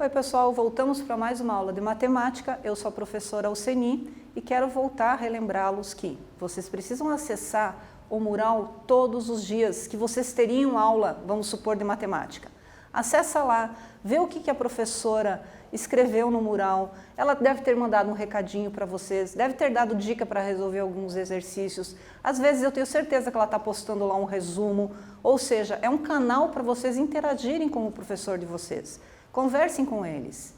Oi pessoal, voltamos para mais uma aula de matemática. Eu sou a professora Alceni e quero voltar a relembrá-los que vocês precisam acessar o mural todos os dias que vocês teriam aula, vamos supor, de matemática. Acessa lá, vê o que a professora escreveu no mural. Ela deve ter mandado um recadinho para vocês, deve ter dado dica para resolver alguns exercícios. Às vezes eu tenho certeza que ela está postando lá um resumo, ou seja, é um canal para vocês interagirem com o professor de vocês. Conversem com eles.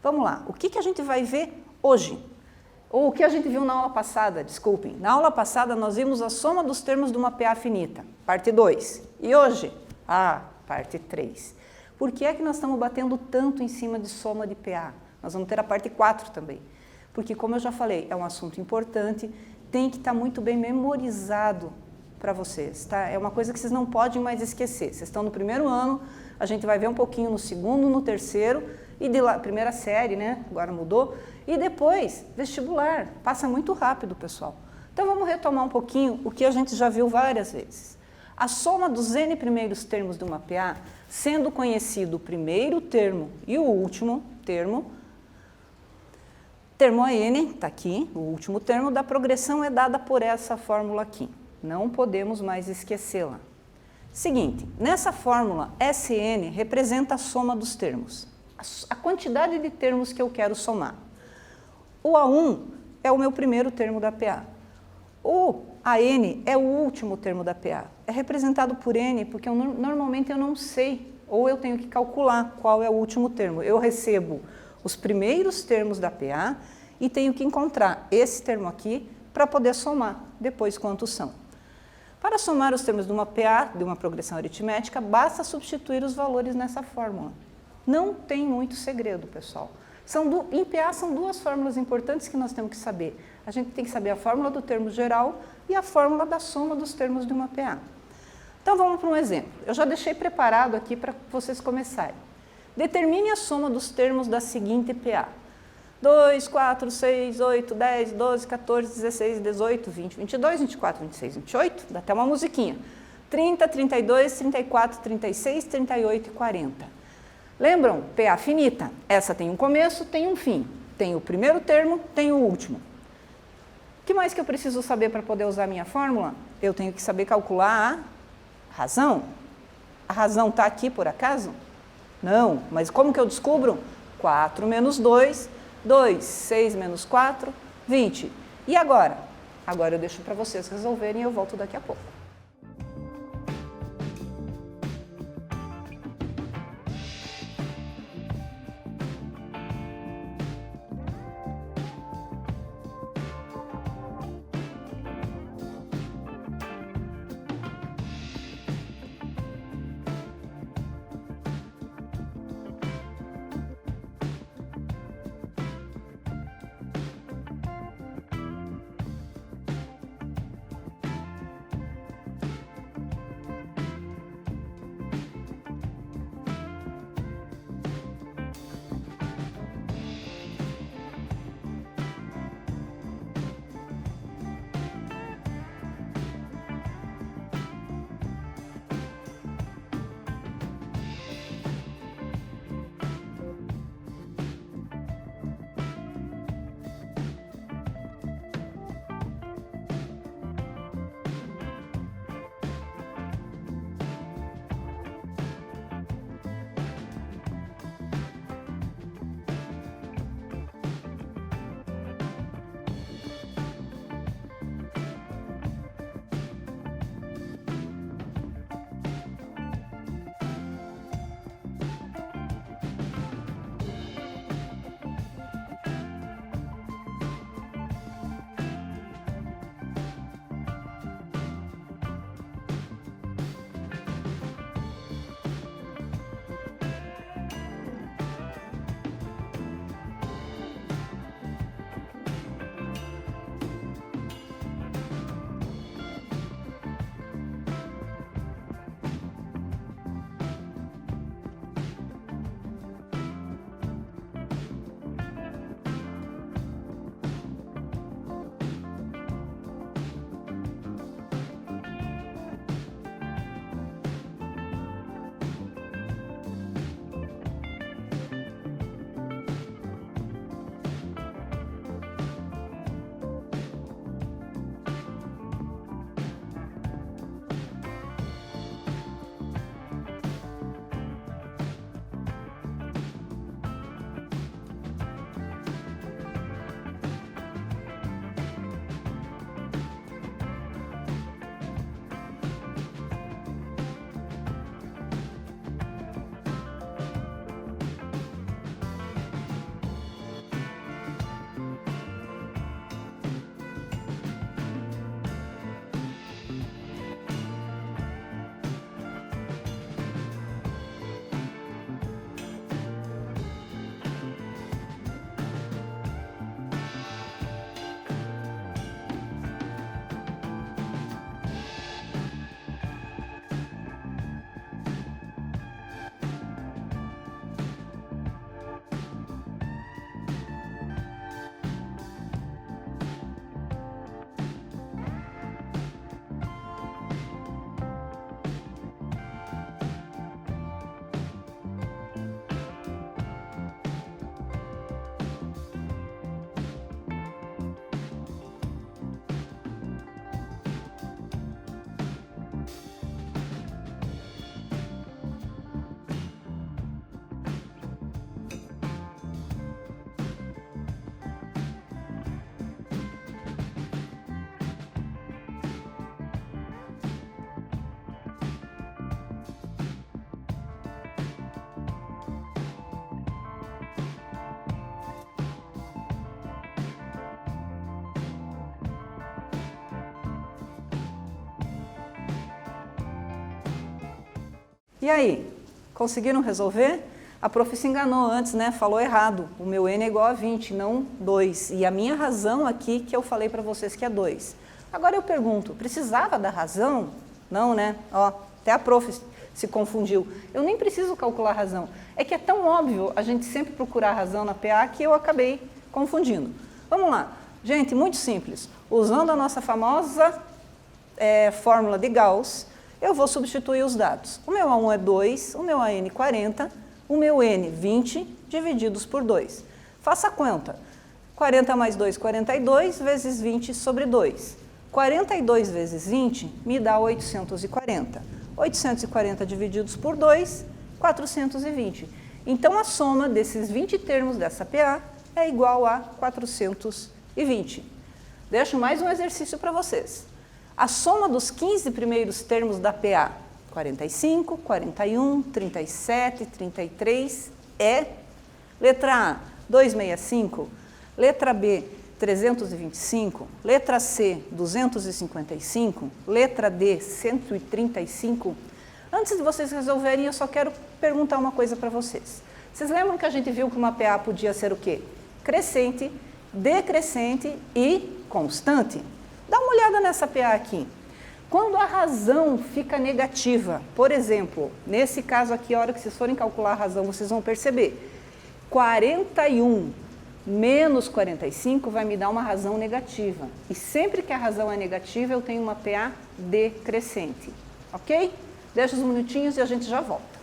Vamos lá, o que a gente vai ver hoje? Ou o que a gente viu na aula passada, desculpem. Na aula passada nós vimos a soma dos termos de uma PA finita, parte 2. E hoje? Parte 3. Por que é que nós estamos batendo tanto em cima de soma de PA? Nós vamos ter a parte 4 também. Porque, como eu já falei, é um assunto importante, tem que estar muito bem memorizado para vocês, tá? É uma coisa que vocês não podem mais esquecer. Vocês estão no primeiro ano, a gente vai ver um pouquinho no segundo, no terceiro, e de lá, primeira série, né? Agora mudou. E depois, vestibular. Passa muito rápido, pessoal. Então, vamos retomar um pouquinho o que a gente já viu várias vezes. A soma dos n primeiros termos de uma PA, sendo conhecido o primeiro termo e o último termo, termo n, está aqui, o último termo da progressão é dada por essa fórmula aqui. Não podemos mais esquecê-la. Seguinte, nessa fórmula, Sn representa a soma dos termos, a quantidade de termos que eu quero somar. O A1 é o meu primeiro termo da PA. O AN é o último termo da PA. É representado por N porque normalmente eu não sei, ou eu tenho que calcular qual é o último termo. Eu recebo os primeiros termos da PA e tenho que encontrar esse termo aqui para poder somar depois quantos são. Para somar os termos de uma PA, de uma progressão aritmética, basta substituir os valores nessa fórmula. Não tem muito segredo, pessoal. Em PA são duas fórmulas importantes que nós temos que saber. A gente tem que saber a fórmula do termo geral e a fórmula da soma dos termos de uma PA. Então vamos para um exemplo. Eu já deixei preparado aqui para vocês começarem. Determine a soma dos termos da seguinte PA. 2, 4, 6, 8, 10, 12, 14, 16, 18, 20, 22, 24, 26, 28, dá até uma musiquinha. 30, 32, 34, 36, 38 e 40. Lembram? PA finita. Essa tem um começo, tem um fim. Tem o primeiro termo, tem o último. O que mais que eu preciso saber para poder usar a minha fórmula? Eu tenho que saber calcular a razão. A razão está aqui por acaso? Não, mas como que eu descubro? 4 menos 2, 2, 6 menos 4, 20. E agora? Agora eu deixo para vocês resolverem e eu volto daqui a pouco. E aí, conseguiram resolver? A prof se enganou antes, né? Falou errado. O meu N é igual a 20, não 2. E a minha razão aqui que eu falei para vocês que é 2. Agora eu pergunto, precisava da razão? Não, né? Ó, até a prof se confundiu. Eu nem preciso calcular a razão. É que é tão óbvio a gente sempre procurar a razão na PA que eu acabei confundindo. Vamos lá. Gente, muito simples. Usando a nossa famosa fórmula de Gauss, eu vou substituir os dados. O meu A1 é 2, o meu AN 40, o meu N 20 divididos por 2. Faça a conta. 40 mais 2, 42, vezes 20 sobre 2. 42 vezes 20 me dá 840. 840 divididos por 2, 420. Então, a soma desses 20 termos dessa PA é igual a 420. Deixo mais um exercício para vocês. A soma dos 15 primeiros termos da PA, 45, 41, 37, 33, é letra A, 265, letra B, 325, letra C, 255, letra D, 135. Antes de vocês resolverem, eu só quero perguntar uma coisa para vocês. Vocês lembram que a gente viu que uma PA podia ser o quê? Crescente, decrescente e constante. Dá uma olhada nessa PA aqui. Quando a razão fica negativa, por exemplo, nesse caso aqui, a hora que vocês forem calcular a razão, vocês vão perceber, 41 menos 45 vai me dar uma razão negativa. E sempre que a razão é negativa, eu tenho uma PA decrescente. Ok? Deixa uns minutinhos e a gente já volta.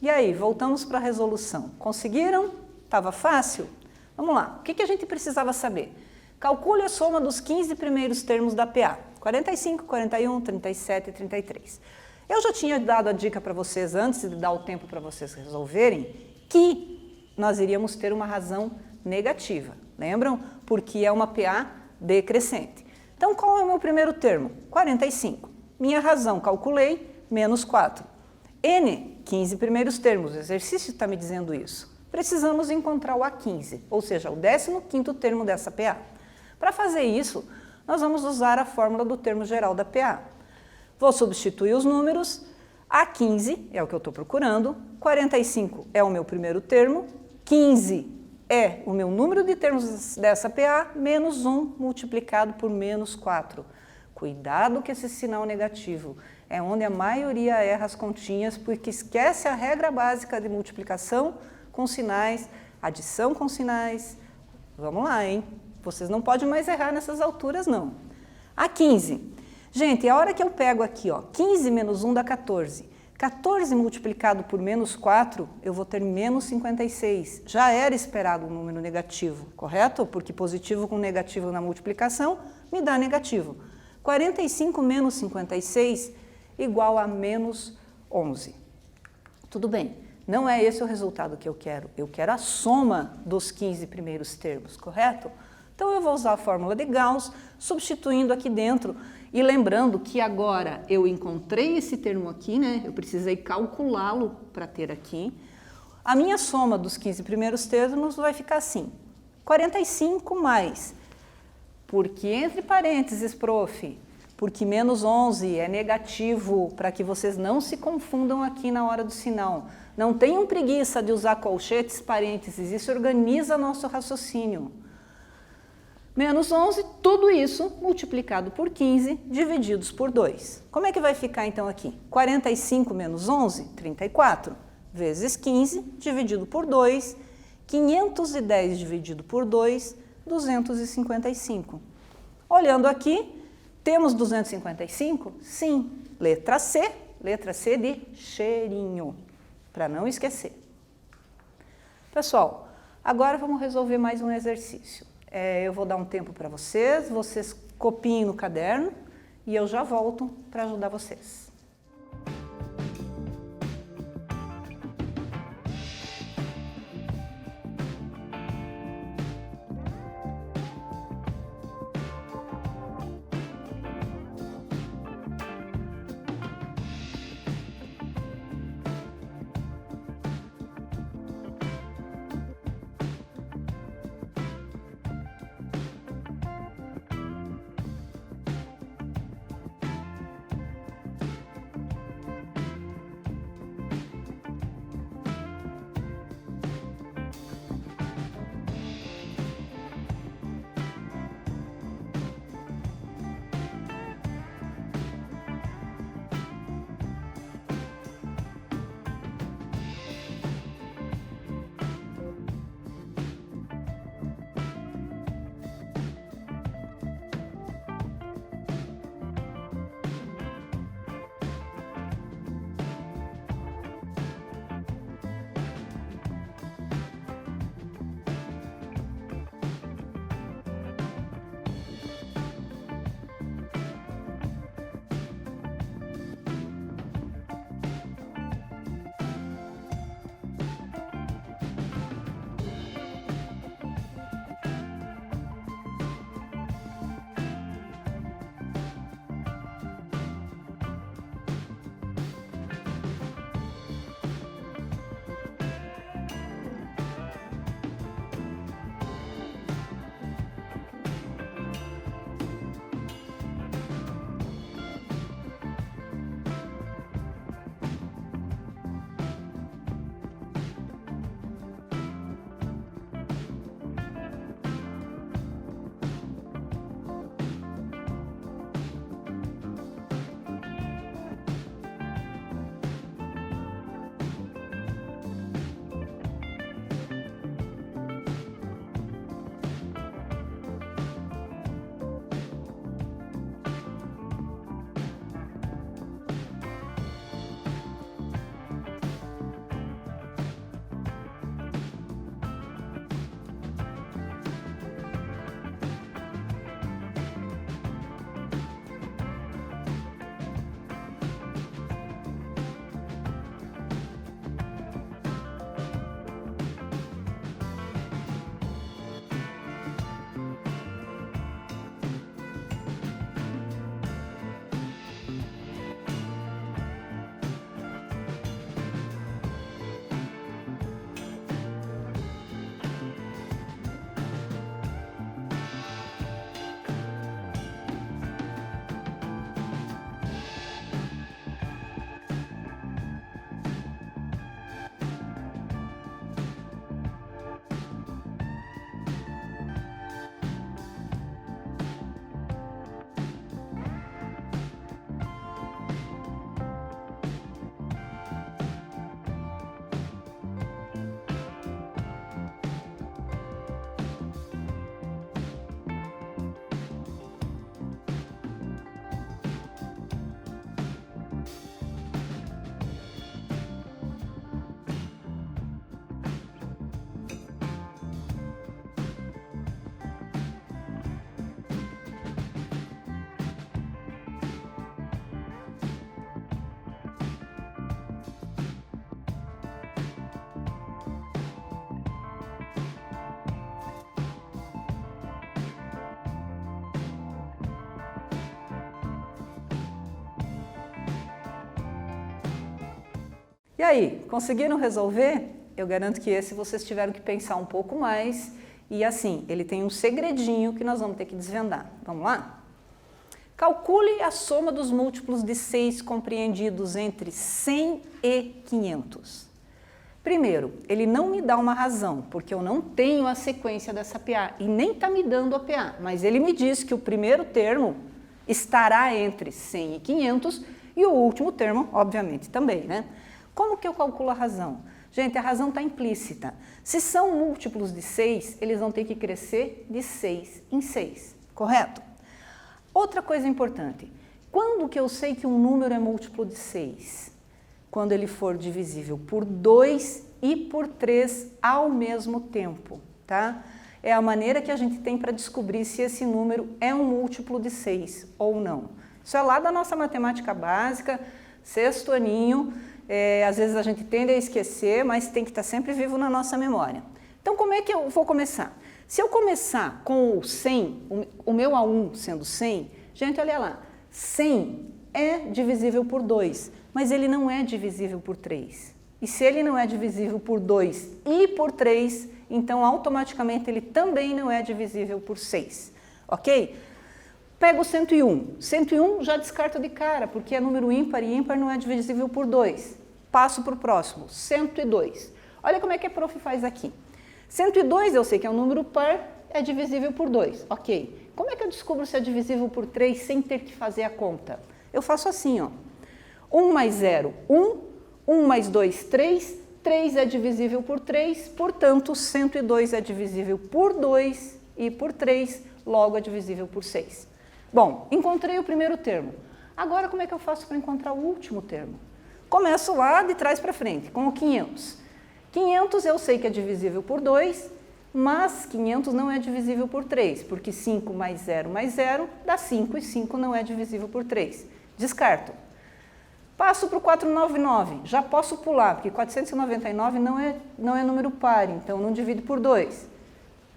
E aí, voltamos para a resolução. Conseguiram? Estava fácil? Vamos lá. O que a gente precisava saber? Calcule a soma dos 15 primeiros termos da PA. 45, 41, 37 e 33. Eu já tinha dado a dica para vocês, antes de dar o tempo para vocês resolverem, que nós iríamos ter uma razão negativa. Lembram? Porque é uma PA decrescente. Então, qual é o meu primeiro termo? 45. Minha razão, calculei, menos 4. N, 15 primeiros termos. O exercício está me dizendo isso. Precisamos encontrar o A15, ou seja, o 15º termo dessa PA. Para fazer isso, nós vamos usar a fórmula do termo geral da PA. Vou substituir os números. A15 é o que eu estou procurando, 45 é o meu primeiro termo, 15 é o meu número de termos dessa PA, menos 1 multiplicado por menos 4. Cuidado com esse sinal negativo, é onde a maioria erra as continhas, porque esquece a regra básica de multiplicação com sinais, adição com sinais. Vamos lá, hein? Vocês não podem mais errar nessas alturas, não. A15. Gente, a hora que eu pego aqui, ó, 15 menos 1 dá 14. 14 multiplicado por menos 4, eu vou ter menos 56. Já era esperado um número negativo, correto? Porque positivo com negativo na multiplicação me dá negativo. 45 menos 56 igual a menos 11. Tudo bem, não é esse o resultado que eu quero a soma dos 15 primeiros termos, correto? Então eu vou usar a fórmula de Gauss, substituindo aqui dentro e lembrando que agora eu encontrei esse termo aqui, né? Eu precisei calculá-lo para ter aqui. A minha soma dos 15 primeiros termos vai ficar assim, 45 mais, porque entre parênteses, prof, porque menos 11 é negativo, para que vocês não se confundam aqui na hora do sinal. Não tenham preguiça de usar colchetes, parênteses, isso organiza nosso raciocínio. Menos 11, tudo isso multiplicado por 15, divididos por 2. Como é que vai ficar então aqui? 45 menos 11, 34, vezes 15, dividido por 2, 510 dividido por 2, 255. Olhando aqui, temos 255? Sim. Letra C de cheirinho, para não esquecer. Pessoal, agora vamos resolver mais um exercício. Eu vou dar um tempo para vocês copiem no caderno e eu já volto para ajudar vocês. E aí, conseguiram resolver? Eu garanto que esse vocês tiveram que pensar um pouco mais. E assim, ele tem um segredinho que nós vamos ter que desvendar. Vamos lá? Calcule a soma dos múltiplos de 6 compreendidos entre 100 e 500. Primeiro, ele não me dá uma razão, porque eu não tenho a sequência dessa PA e nem está me dando a PA, mas ele me diz que o primeiro termo estará entre 100 e 500 e o último termo, obviamente, também, né? Como que eu calculo a razão? Gente, a razão está implícita. Se são múltiplos de 6, eles vão ter que crescer de 6 em 6, correto? Outra coisa importante, quando que eu sei que um número é múltiplo de 6? Quando ele for divisível por 2 e por 3 ao mesmo tempo, tá? É a maneira que a gente tem para descobrir se esse número é um múltiplo de 6 ou não. Isso é lá da nossa matemática básica, sexto aninho, às vezes a gente tende a esquecer, mas tem que estar sempre vivo na nossa memória. Então, como é que eu vou começar? Se eu começar com o 100, o meu A1 sendo 100, gente, olha lá, 100 é divisível por 2, mas ele não é divisível por 3. E se ele não é divisível por 2 e por 3, então automaticamente ele também não é divisível por 6, ok? Pego o 101. 101 já descarto de cara, porque é número ímpar e ímpar não é divisível por 2. Passo para o próximo, 102. Olha como é que a prof faz aqui. 102 eu sei que é um número par, é divisível por 2, ok. Como é que eu descubro se é divisível por 3 sem ter que fazer a conta? Eu faço assim, ó. 1 mais 0, 1. 1 mais 2, 3. 3 é divisível por 3, portanto, 102 é divisível por 2 e por 3, logo é divisível por 6. Bom, encontrei o primeiro termo. Agora, como é que eu faço para encontrar o último termo? Começo lá de trás para frente, com o 500. 500 eu sei que é divisível por 2, mas 500 não é divisível por 3, porque 5 mais 0 dá 5 e 5 não é divisível por 3. Descarto. Passo para o 499, já posso pular, porque 499 não é número par, então não divide por 2.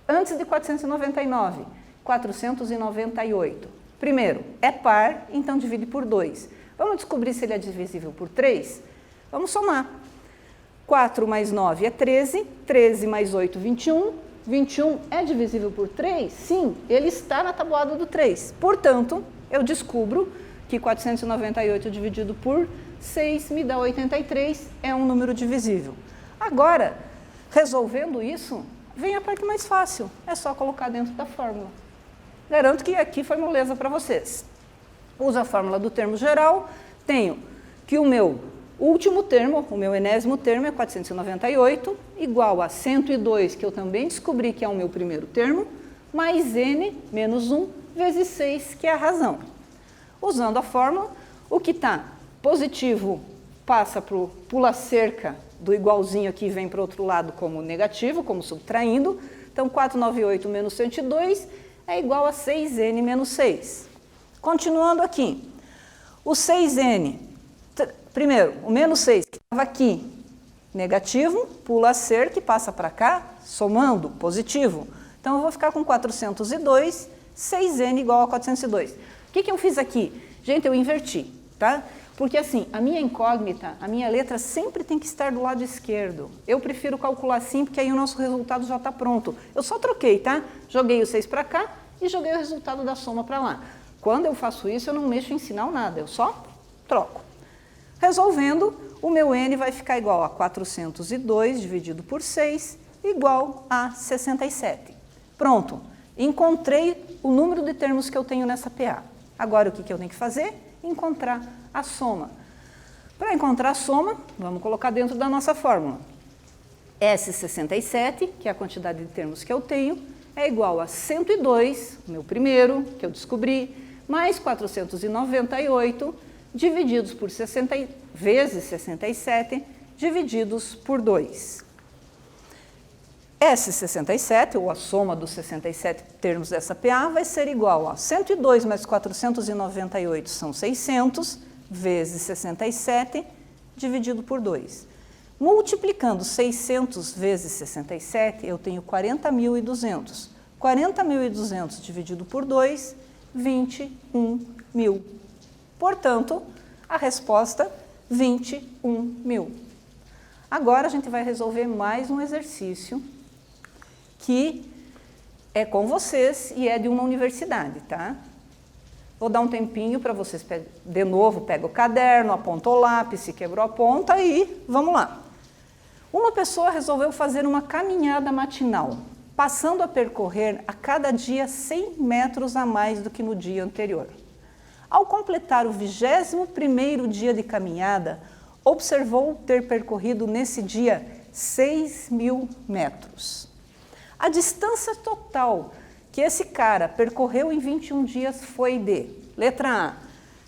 Antes de 499, 498. Primeiro, é par, então divide por 2. Vamos descobrir se ele é divisível por 3? Vamos somar. 4 mais 9 é 13, 13 mais 8, 21. 21 é divisível por 3? Sim, ele está na tabuada do 3. Portanto, eu descubro que 498 dividido por 6 me dá 83, é um número divisível. Agora, resolvendo isso, vem a parte mais fácil, é só colocar dentro da fórmula. Garanto que aqui foi moleza para vocês. Uso a fórmula do termo geral, tenho que o meu último termo, o meu enésimo termo é 498, igual a 102, que eu também descobri que é o meu primeiro termo, mais n menos 1 vezes 6, que é a razão. Usando a fórmula, o que está positivo passa para o pula-cerca do igualzinho aqui, vem para o outro lado como negativo, como subtraindo. Então, 498 menos 102 é igual a 6n menos 6. Continuando aqui, o 6n, primeiro, o menos 6 que estava aqui, negativo, pula a cerca e passa para cá, somando, positivo. Então, eu vou ficar com 402, 6n igual a 402. O que eu fiz aqui? Gente, eu inverti, tá? Porque assim, a minha incógnita, a minha letra sempre tem que estar do lado esquerdo. Eu prefiro calcular assim, porque aí o nosso resultado já está pronto. Eu só troquei, tá? Joguei o 6 para cá e joguei o resultado da soma para lá. Quando eu faço isso, eu não mexo em sinal nada, eu só troco. Resolvendo, o meu n vai ficar igual a 402 dividido por 6, igual a 67. Pronto, encontrei o número de termos que eu tenho nessa PA. Agora, o que eu tenho que fazer? Encontrar a soma. Para encontrar a soma, vamos colocar dentro da nossa fórmula. S67, que é a quantidade de termos que eu tenho, é igual a 102, o meu primeiro, que eu descobri, mais 498, divididos por 60, vezes 67, divididos por 2. S67, ou a soma dos 67 termos dessa PA, vai ser igual a 102 mais 498 são 600, vezes 67, dividido por 2. Multiplicando 600 vezes 67, eu tenho 40.200. 40.200 dividido por 2, 21.000. Portanto, a resposta, 21.000. Agora a gente vai resolver mais um exercício que é com vocês e é de uma universidade, tá? Vou dar um tempinho para vocês, de novo, pega o caderno, aponta o lápis, se quebrou a ponta e vamos lá. Uma pessoa resolveu fazer uma caminhada matinal, passando a percorrer a cada dia 100 metros a mais do que no dia anterior. Ao completar o 21º dia de caminhada, observou ter percorrido nesse dia 6.000 metros. A distância total que esse cara percorreu em 21 dias foi de, letra A,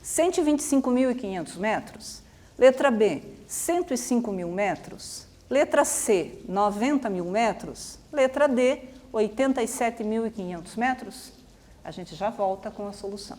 125.500 metros, letra B, 105.000 metros, letra C, 90.000 metros, letra D, 87.500 metros. A gente já volta com a solução.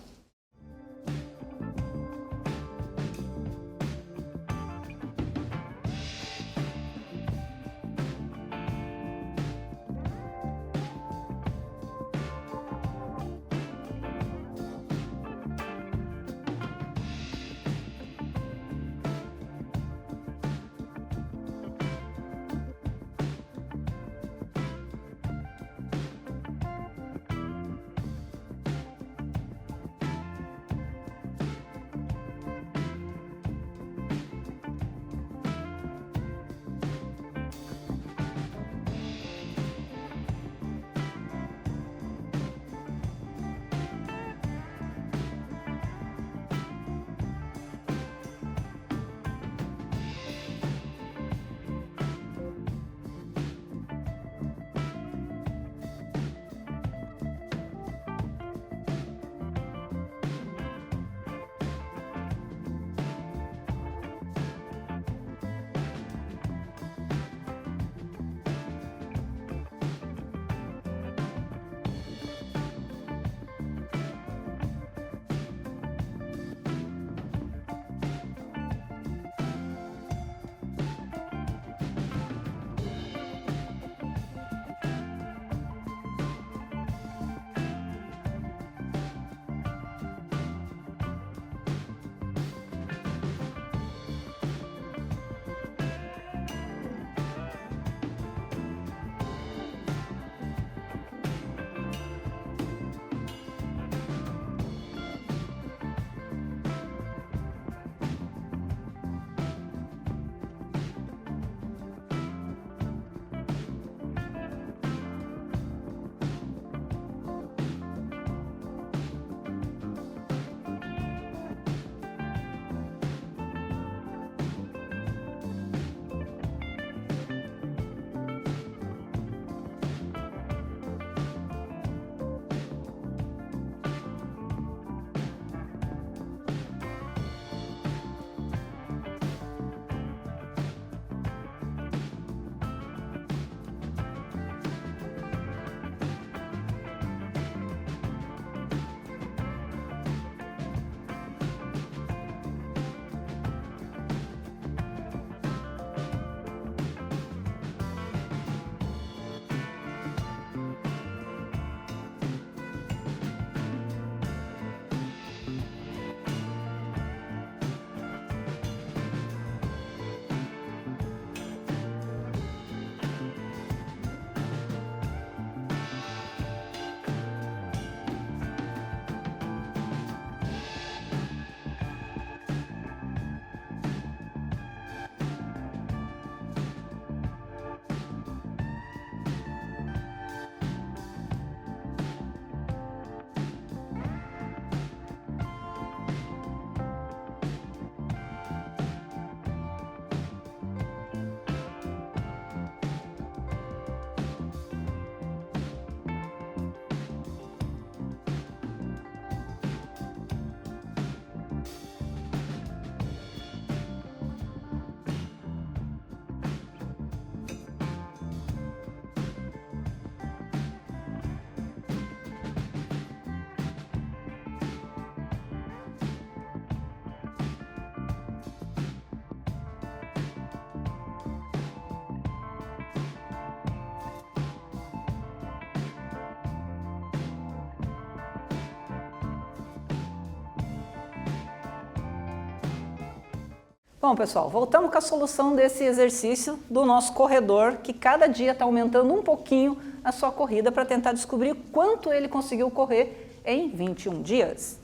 Bom, pessoal, voltamos com a solução desse exercício do nosso corredor, que cada dia está aumentando um pouquinho a sua corrida para tentar descobrir quanto ele conseguiu correr em 21 dias.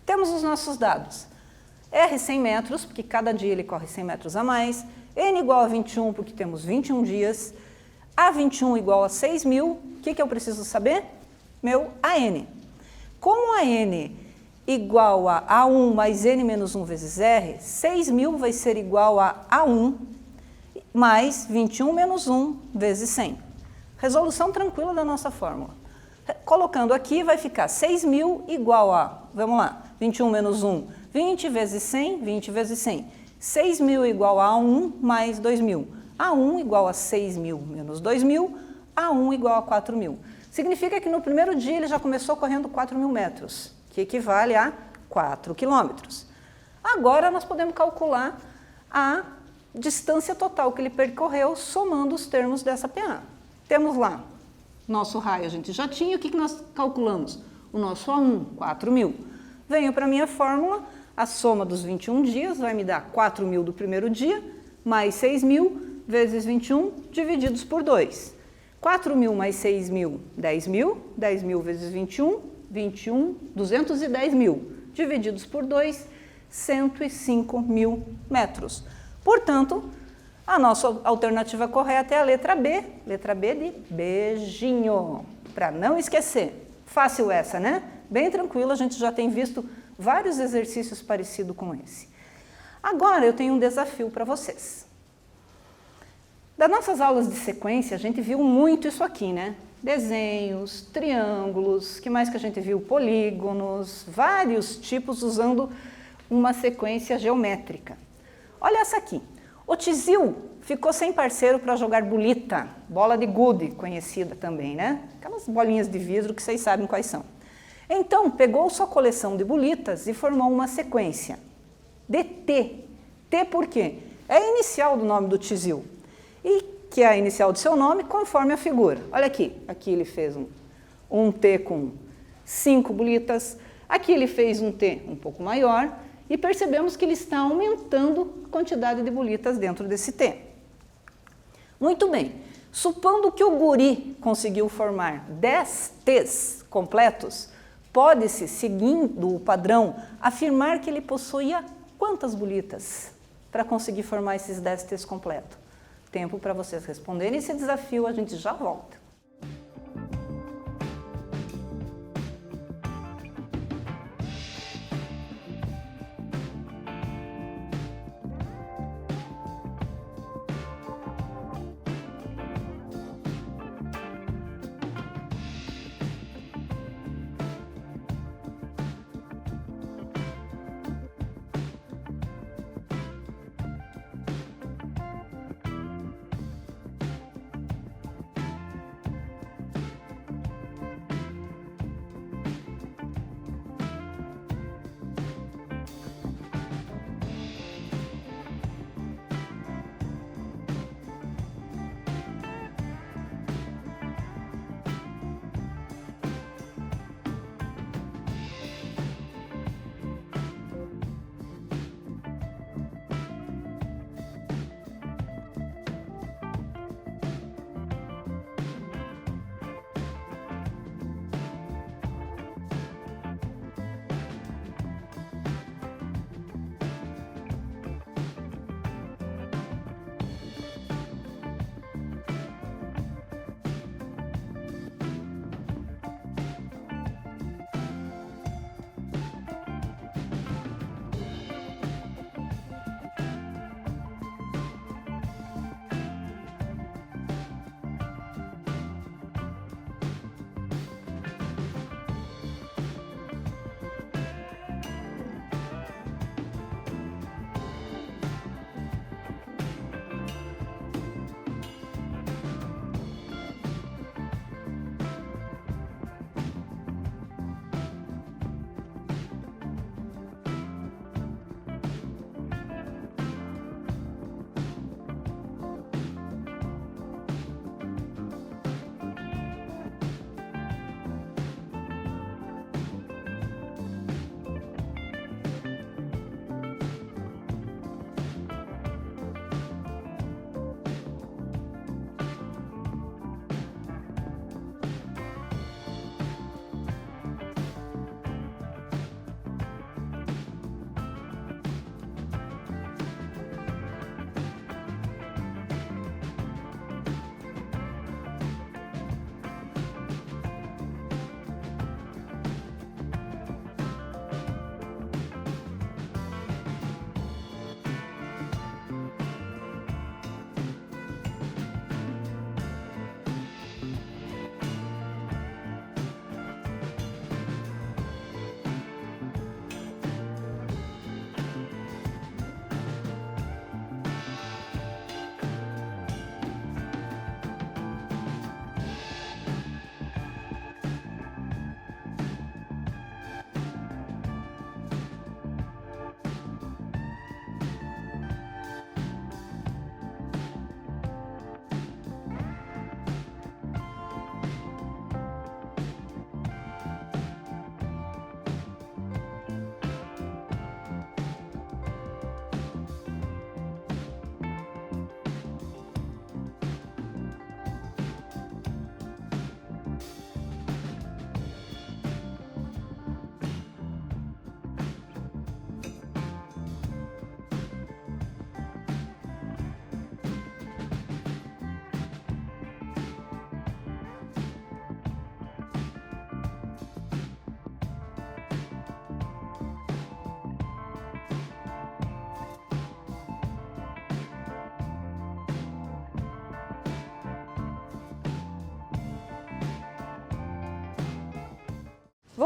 Temos os nossos dados. R 100 metros, porque cada dia ele corre 100 metros a mais. N igual a 21, porque temos 21 dias. A21 igual a 6.000. O que eu preciso saber? Meu AN. Como AN igual a A1 mais N menos 1 vezes R, 6.000 vai ser igual a A1 mais 21 menos 1 vezes 100. Resolução tranquila da nossa fórmula. Colocando aqui, vai ficar 6.000 igual a, vamos lá, 21 menos 1, 20 vezes 100, 20 vezes 100. 6.000 igual a A1 mais 2.000. A1 igual a 6.000 menos 2.000, A1 igual a 4.000. Significa que no primeiro dia ele já começou correndo 4.000 metros, que equivale a 4 quilômetros. Agora nós podemos calcular a distância total que ele percorreu somando os termos dessa PA. Temos lá nosso raio, a gente já tinha, o que nós calculamos? O nosso A1, 4.000. Venho para a minha fórmula, a soma dos 21 dias vai me dar 4.000 do primeiro dia, mais 6.000 vezes 21 divididos por 2. 4.000 mais 6.000, 10.000, 10.000 vezes 21, 21, 210.000, divididos por 2, 105.000 metros. Portanto, a nossa alternativa correta é a letra B de beijinho, para não esquecer. Fácil essa, né? Bem tranquilo, a gente já tem visto vários exercícios parecidos com esse. Agora eu tenho um desafio para vocês. Das nossas aulas de sequência, a gente viu muito isso aqui, né? Desenhos, triângulos, que mais que a gente viu? Polígonos, vários tipos usando uma sequência geométrica. Olha essa aqui. O Tizil ficou sem parceiro para jogar bolita, bola de gude, conhecida também, né? Aquelas bolinhas de vidro que vocês sabem quais são. Então, pegou sua coleção de bolitas e formou uma sequência de T. T por quê? É a inicial do nome do Tizil. E que é a inicial do seu nome, conforme a figura. Olha aqui, aqui ele fez um T com 5 bolitas, aqui ele fez um T um pouco maior, e percebemos que ele está aumentando a quantidade de bolitas dentro desse T. Muito bem, supondo que o guri conseguiu formar 10 T's completos, pode-se, seguindo o padrão, afirmar que ele possuía quantas bolitas para conseguir formar esses 10 T's completos? Tempo para vocês responderem esse desafio, a gente já volta.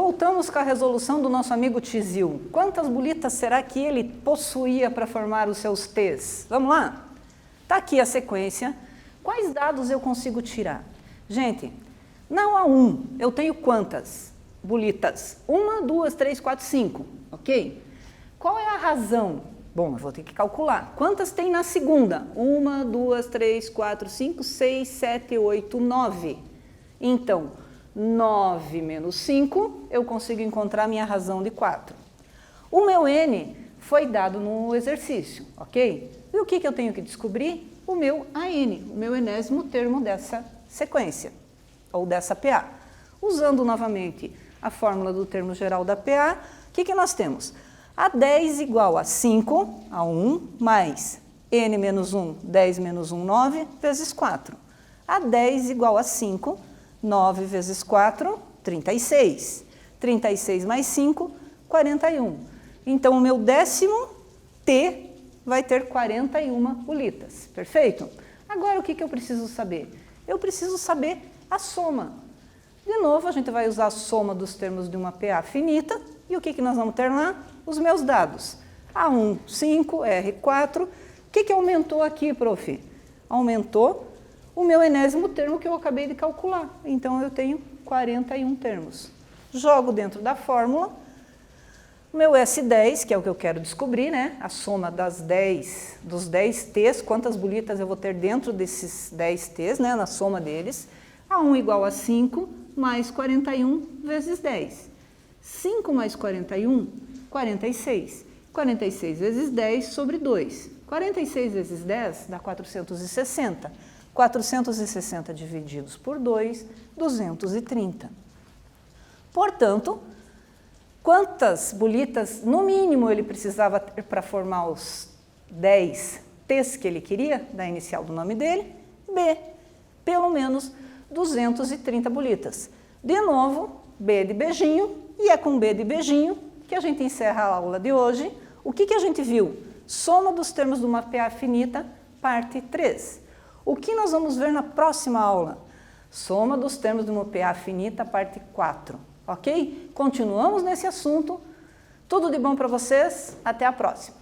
Voltamos com a resolução do nosso amigo Tizil. Quantas bolitas será que ele possuía para formar os seus T's? Vamos lá? Está aqui a sequência. Quais dados eu consigo tirar? Gente, na A1 eu tenho quantas bolitas? 1, 2, 3, 4, 5, ok? Qual é a razão? Bom, eu vou ter que calcular. Quantas tem na segunda? 1, 2, 3, 4, 5, 6, 7, 8, 9. Então, 9 menos 5, eu consigo encontrar a minha razão de 4. O meu N foi dado no exercício, ok? E o que eu tenho que descobrir? O meu AN, o meu enésimo termo dessa sequência, ou dessa PA. Usando novamente a fórmula do termo geral da PA, o que nós temos? A10 igual a 5, a 1, mais N menos 1, 10 menos 1, 9, vezes 4. A10 igual a 5, 9 vezes 4, 36. 36 mais 5, 41. Então, o meu décimo T vai ter 41 bolitas. Perfeito? Agora, o que eu preciso saber? Eu preciso saber a soma. De novo, a gente vai usar a soma dos termos de uma PA finita. E o que nós vamos ter lá? Os meus dados. A1, 5, R4. O que aumentou aqui, prof? Aumentou o meu enésimo termo que eu acabei de calcular. Então, eu tenho 41 termos. Jogo dentro da fórmula. O meu S10, que é o que eu quero descobrir, né? A soma dos 10 T's, quantas bolitas eu vou ter dentro desses 10 T's, né? Na soma deles. A1 igual a 5, mais 41 vezes 10. 5 mais 41, 46. 46 vezes 10 sobre 2. 46 vezes 10 dá 460. 460 divididos por 2, 230. Portanto, quantas bolitas, no mínimo, ele precisava ter para formar os 10 T's que ele queria, da inicial do nome dele? B, pelo menos 230 bolitas. De novo, B de beijinho, e é com B de beijinho que a gente encerra a aula de hoje. O que a gente viu? Soma dos termos de uma PA finita, parte 3. O que nós vamos ver na próxima aula? Soma dos termos de uma PA finita, parte 4. Ok? Continuamos nesse assunto. Tudo de bom para vocês. Até a próxima.